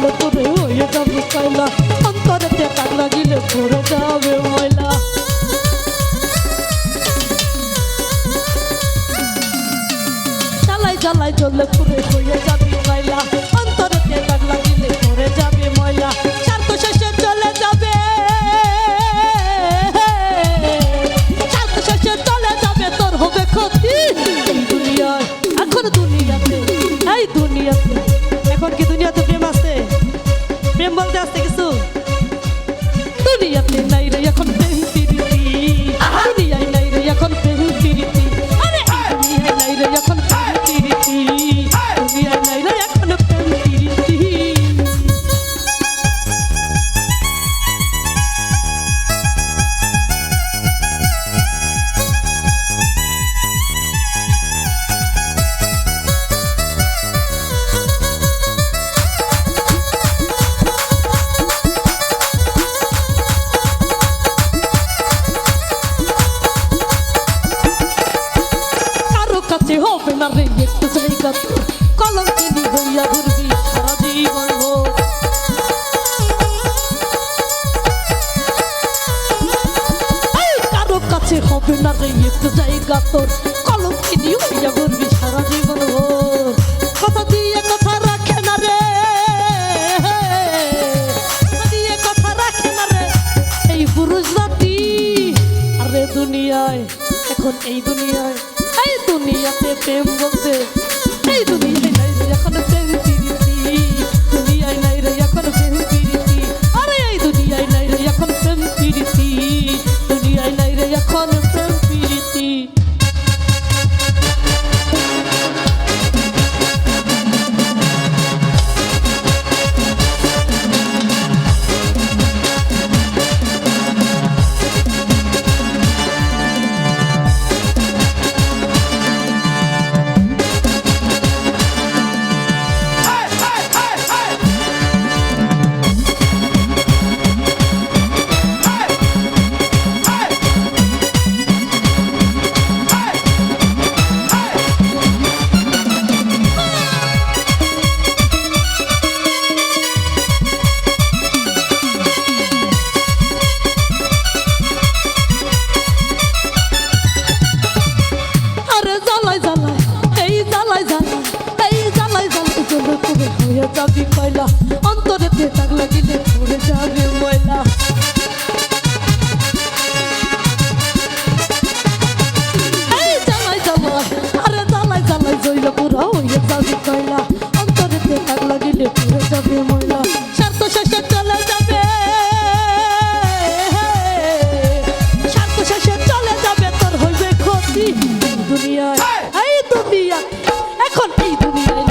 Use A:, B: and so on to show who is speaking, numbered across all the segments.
A: চলে করে হয়ে যাবে কয়লা, অন্তরেতে দাগ লাগিলে পড়ে যাবে ময়লা। জ্বালাই জ্বালাই চলে করে হয়ে যাবে কয়লা, অন্তরেতে দাগ লাগিলে পড়ে যাবে ময়লা। স্বার্থ শেষে চলে যাবে, স্বার্থ শেষে চলে যাবে, তোর হবে ক্ষতি এই দুনিয়ায়। এখন দুনিয়াতে, এই দুনিয়াতে, এখন কি দুনিয়াতে প্রেম আছে? প্রেম বলতে আসছে কিছু? দুনিয়াতে নাই রে এখন প্রেম প্রীতি, দুনিয়ায় নাই রে এখন প্রেম প্রীতি, আরে দুনিয়ায় নাই রে এখন প্রেম প্রীতি, দুনিয়ায় নাই রে এখন প্রেম প্রীতি। কাছে হবে না রে একটু জায়গা, কলম কিনি হইয়া ঘুরবি সারা জীবন। কারো কাছে হবে না রে একটু জায়গা তোর, কলম কিনি হইয়া ঘুরবি সারা জীবন। কথা দিয়ে কথা রাখে না রে, দিয়ে কথা রাখে না রে এই পুরুষ জাতি। আরে দুনিয়ায় এখন এই দুনিয়ায়, এই দুনিয়াতে প্রেম বলতে, এই দুনিয়ায় নাই রে এখন প্রেম প্রীতি, দুনিয়ায় নাই রে এখন প্রেম প্রীতি, আরে এই দুনিয়ায় নাই রে এখন প্রেম প্রীতি, দুনিয়ায় নাই রে এখন প্রেম প্রীতি। হয়ে যাবি কয়লা, অন্তরেতে দাগ লাগিলে পড়ে যাবে ময়লা। এই জ্বালাই জ্বালাই, আরে জ্বালাই জ্বালাই জইলা পুরা হয়ে যাবি কয়লা, অন্তরেতে দাগ লাগিলে পড়ে যাবে ময়লা। স্বার্থ শেষে চলে যাবে, স্বার্থ শেষে চলে যাবে, তোর হইবে ক্ষতি দুনিয়ায়, এই দুনিয়া এখন এই দুনিয়ায়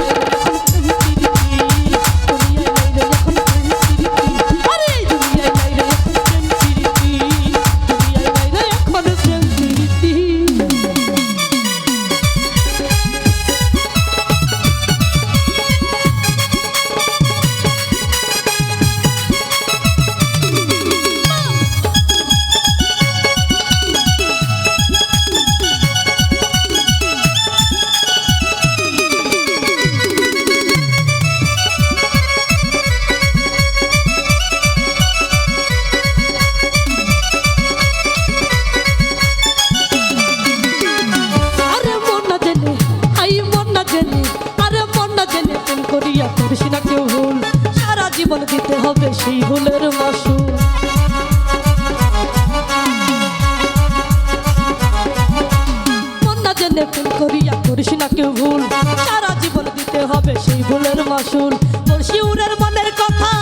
A: জীবন দিতে হবে সেই ভুলের মাসুল। মন না জেনে ভুল করিয়া করিস না কেউ ভুল, সারা জীবন দিতে হবে সেই ভুলের মাসুল। তোর শিউরের মনের কথা